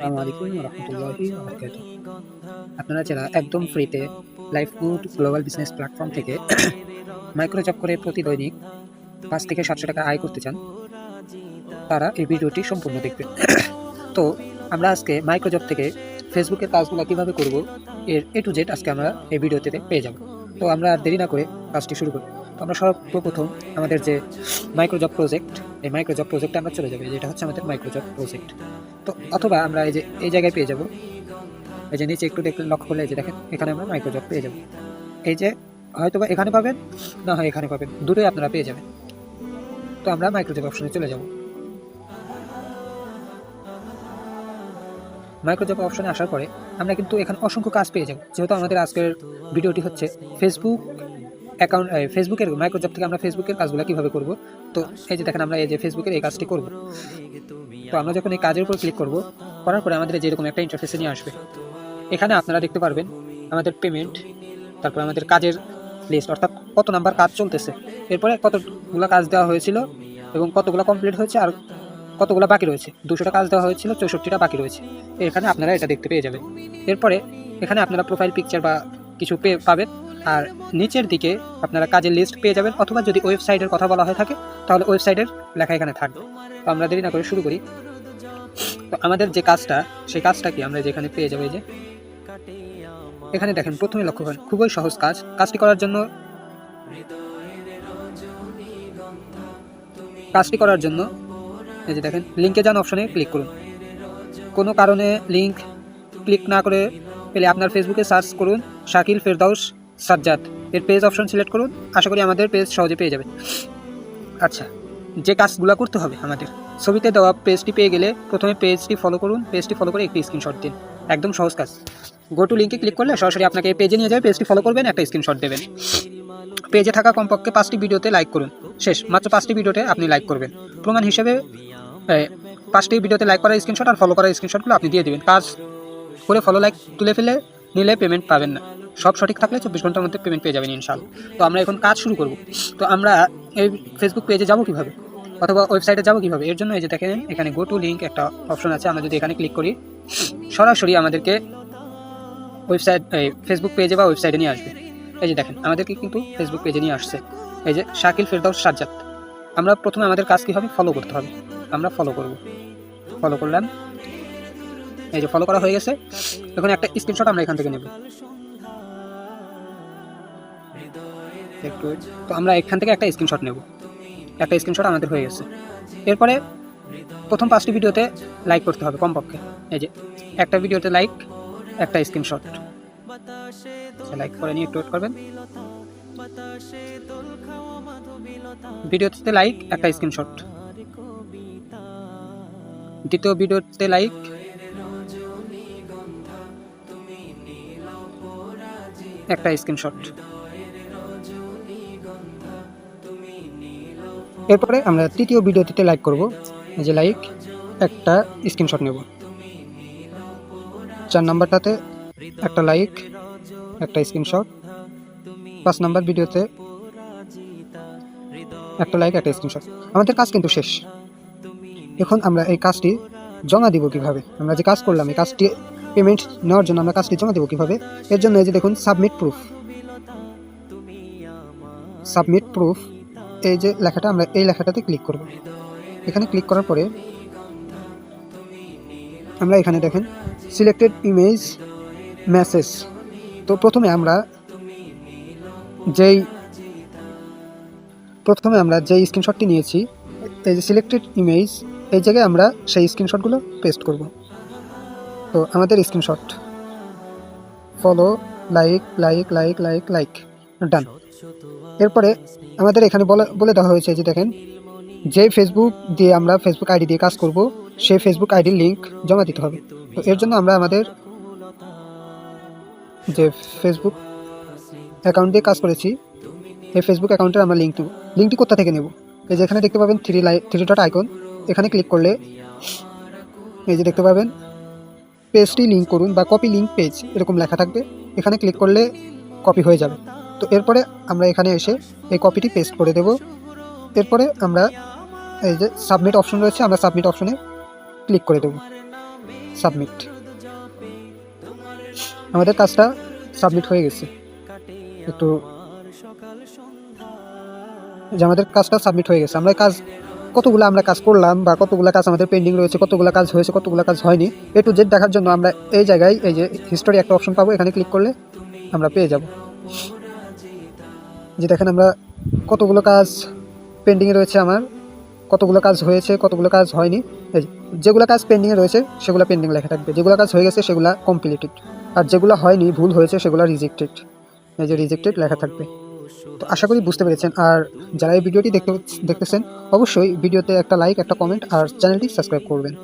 আসসালামু আলাইকুম রহমতুল্লাহি ওয়া আপনারা যারা একদম ফ্রিতে লাইফগুড গ্লোবাল বিজনেস প্ল্যাটফর্ম থেকে মাইক্রো জব করে প্রতি দৈনিক ৫ থেকে ৭০০ টাকা আয় করতে চান, তারা এই ভিডিওটি সম্পূর্ণ দেখবেন। তো আমরা আজকে মাইক্রো জব থেকে ফেসবুকের কাজগুলো কীভাবে করব এর A to Z আজকে আমরা এই ভিডিওতে পেয়ে যাব। তো আমরা আর দেরি না করে কাজটি শুরু করি। তো আমরা সর্বপ্রথম আমাদের যে মাইক্রো জব প্রজেক্ট, এই মাইক্রো জব প্রজেক্টে আমরা চলে যাবো। যেটা হচ্ছে আমাদের মাইক্রো জব প্রজেক্ট। তো অথবা আমরা এই জায়গায় পেয়ে যাব, এই যে নিচে একটু দেখলে লক্ষ্য করলে এই যে দেখেন এখানে আমরা মাইক্রো জব পেয়ে যাব। এই যে হয়তোবা এখানে পাবেন, না হয় এখানে পাবেন, দুটোই আপনারা পেয়ে যাবেন। তো আমরা মাইক্রো জব অপশনে চলে যাব। মাইক্রো জব অপশনে আসার পরে আমরা কিন্তু এখানে অসংখ্য কাজ পেয়ে যাব। যেহেতু আমাদের আজকের ভিডিওটি হচ্ছে ফেসবুক অ্যাকাউন্ট, ফেসবুকের মাইক্রো জব থেকে আমরা ফেসবুকের কাজগুলো কীভাবে করব। তো এই যে দেখেন আমরা এই যে ফেসবুকের এই কাজটি করব। তো আমরা যখন এই কাজের উপর ক্লিক করব, করার পরে আমাদের যেরকম একটা ইন্টারফেসে নিয়ে আসবে। এখানে আপনারা দেখতে পারবেন আমাদের পেমেন্ট, তারপর আমাদের কাজের লিস্ট, অর্থাৎ কত নাম্বার কাজ চলতেছে, এরপরে কতগুলো কাজ দেওয়া হয়েছিল এবং কতগুলো কমপ্লিট হয়েছে আর কতগুলো বাকি রয়েছে। 200টা কাজ দেওয়া হয়েছিল, 64টা বাকি রয়েছে। এখানে আপনারা এটা দেখতে পেয়ে যাবেন। এরপরে এখানে আপনারা প্রোফাইল পিকচার বা কিছু পাবেন, আর নিচের দিকে আপনারা কাজের লিস্ট পেয়ে যাবেন, অথবা যদি ওয়েবসাইটের কথা বলা হয়ে থাকে তাহলে ওয়েবসাইটের লেখা এখানে থাকবে। তো আমরা দেরি না করে শুরু করি। তো আমাদের যে কাজটা, সেই কাজটা কি আমরা যেখানে পেয়ে যাবো, এই যে এখানে দেখেন প্রথমে লক্ষ্য করেন, খুবই সহজ কাজ। কাজটি করার জন্য এই যে দেখেন লিঙ্কে যান অপশনে ক্লিক করুন। কোনো কারণে লিঙ্ক ক্লিক না করে পেলে আপনার ফেসবুকে সার্চ করুন শাকিল ফেরদাউস সাজ্জাদ, এর পেজ অপশন সিলেক্ট করুন। আশা করি আমাদের পেজ সহজে পেয়ে যাবেন। আচ্ছা, যে কাজগুলো করতে হবে আমাদের, ছবিতে দেওয়া পেজটি পেয়ে গেলে প্রথমে পেজটি ফলো করুন। পেজটি ফলো করে একটি স্ক্রিনশট দিন। একদম সহজ কাজ। গো টু লিঙ্কে ক্লিক করলে সরাসরি আপনাকে পেজে নিয়ে যাবে। পেজটি ফলো করবেন, একটা স্ক্রিনশট দেবেন। পেজে থাকা কমপক্ষে 5টি ভিডিওতে লাইক করুন। শেষ, মাত্র 5টি ভিডিওতে আপনি লাইক করবেন। প্রমাণ হিসেবে 5টি ভিডিওতে লাইক করা স্ক্রিনশট আর ফলো করা স্ক্রিনশটগুলো আপনি দিয়ে দেবেন। কাজ করে ফলো লাইক তুলে ফেলে নিলে পেমেন্ট পাবেন না। সব সঠিক থাকলে 24 ঘন্টার মধ্যে পেমেন্ট পেয়ে যাবেন ইনশাআল্লাহ। তো আমরা এখন কাজ শুরু করব। তো আমরা এই ফেসবুক পেজে যাব কিভাবে, অথবা ওয়েবসাইটে যাব কিভাবে, এর জন্য এই যে দেখেন এখানে গো টু লিঙ্ক একটা অপশন আছে। আমরা যদি এখানে ক্লিক করি, সরাসরি আমাদেরকে ওয়েবসাইট, ফেসবুক পেজে বা ওয়েবসাইটে নিয়ে আসবে। এই যে দেখেন আমাদেরকে কিন্তু ফেসবুক পেজে নিয়ে আসছে। এই যে শাকিল ফেরদাউস সাজ্জাদ। আমরা প্রথমে আমাদের কাজ কী হবে, ফলো করতে হবে। আমরা ফলো করব। ফলো করলাম, এই যে ফলো করা হয়ে গেছে। এখন একটা স্ক্রিনশট আমরা এখান থেকে নেব। তো আমরা এখান থেকে একটা স্ক্রিনশট নেব। একটা স্ক্রিনশট আমাদের হয়ে গেছে। এরপরে প্রথম 5টি ভিডিওতে লাইক করতে হবে কমপক্ষে। এই যে একটা ভিডিওতে লাইক, একটা স্ক্রিনশট। লাইক করে নিয়ে একটু ওয়েট করবেন। ভিডিওতে লাইক, একটা স্ক্রিনশট। দ্বিতীয় ভিডিওতে লাইক, একটা স্ক্রিনশট। এরপরে আমরা তৃতীয় ভিডিওটিতে লাইক করব। এই যে লাইক, একটা স্ক্রিনশট নেব। 4 নাম্বারটাতে একটা লাইক, একটা স্ক্রিনশট। 5 নাম্বার ভিডিওতে একটা লাইক, একটা স্ক্রিনশট। আমাদের কাজ কিন্তু শেষ। এখন আমরা এই কাজটি জমা দিব কিভাবে, আমরা যে কাজ করলাম এই কাজটি পেমেন্ট নেওয়ার জন্য আমরা কাজটি জমা দেবো কিভাবে, এর জন্য এই যে দেখুন সাবমিট প্রুফ। সাবমিট প্রুফ, এই যে লেখাটা, আমরা এই লেখাটাতে ক্লিক করব। এখানে ক্লিক করার পরে আমরা এখানে দেখেন সিলেক্টেড ইমেজ মেসেজ। তো প্রথমে আমরা যেই স্ক্রিনশটটি নিয়েছি, এই যে সিলেক্টেড ইমেজ, এই জায়গায় আমরা সেই স্ক্রিনশটগুলো পেস্ট করব। তো আমাদের screenshot, follow, like like like like like, done. এরপরে আমাদের এখানে বলে দেওয়া হয়েছে যে দেখেন, যে ফেসবুক দিয়ে আমরা ফেসবুক আইডি দিয়ে কাজ করব, সেই ফেসবুক আইডির লিঙ্ক জমা দিতে হবে। তো এর জন্য আমরা আমাদের যে ফেসবুক অ্যাকাউন্ট দিয়ে কাজ করেছি, এই ফেসবুক অ্যাকাউন্টের আমরা লিঙ্ক নেব। লিঙ্কটি কোথা থেকে নেব, এই যে এখানে দেখতে পাবেন 3 ডট আইকন, এখানে ক্লিক করলে এই যে দেখতে পাবেন পেজটি লিঙ্ক করুন বা কপি লিঙ্ক পেজ, এরকম লেখা থাকবে। এখানে ক্লিক করলে কপি হয়ে যাবে। তো এরপরে আমরা এখানে এসে এই কপিটি পেস্ট করে দেব। এরপরে আমরা এই যে সাবমিট অপশন রয়েছে, আমরা সাবমিট অপশনে ক্লিক করে দেব। সাবমিট। আমাদের কাজটা সাবমিট হয়ে গেছে। একটু যে আমাদের কাজটা সাবমিট হয়ে গেছে। আমরা কাজ করলাম বা কতগুলো কাজ আমাদের পেন্ডিং রয়েছে, কতগুলো কাজ হয়েছে, কতগুলো কাজ হয়নি, এ টু জেড দেখার জন্য আমরা এই জায়গায় এই যে হিস্টোরি একটা অপশন পাবো, এখানে ক্লিক করলে আমরা পেয়ে যাব। যে দেখেন আমরা কতগুলো কাজ পেন্ডিংয়ে রয়েছে, আমার কতগুলো কাজ হয়েছে, কতগুলো কাজ হয়নি। এই যেগুলো কাজ পেন্ডিংয়ে রয়েছে সেগুলো পেন্ডিং লেখা থাকবে, যেগুলো কাজ হয়ে গেছে সেগুলো কমপ্লিটেড, আর যেগুলো হয়নি, ভুল হয়েছে, সেগুলো রিজেক্টেড। এই যে রিজেক্টেড লেখা থাকবে। তো আশা করি বুঝতে পেরেছেন। আর যারা এই ভিডিওটি দেখতেছেন অবশ্যই ভিডিওতে একটা লাইক, একটা কমেন্ট আর চ্যানেলটি সাবস্ক্রাইব করবেন।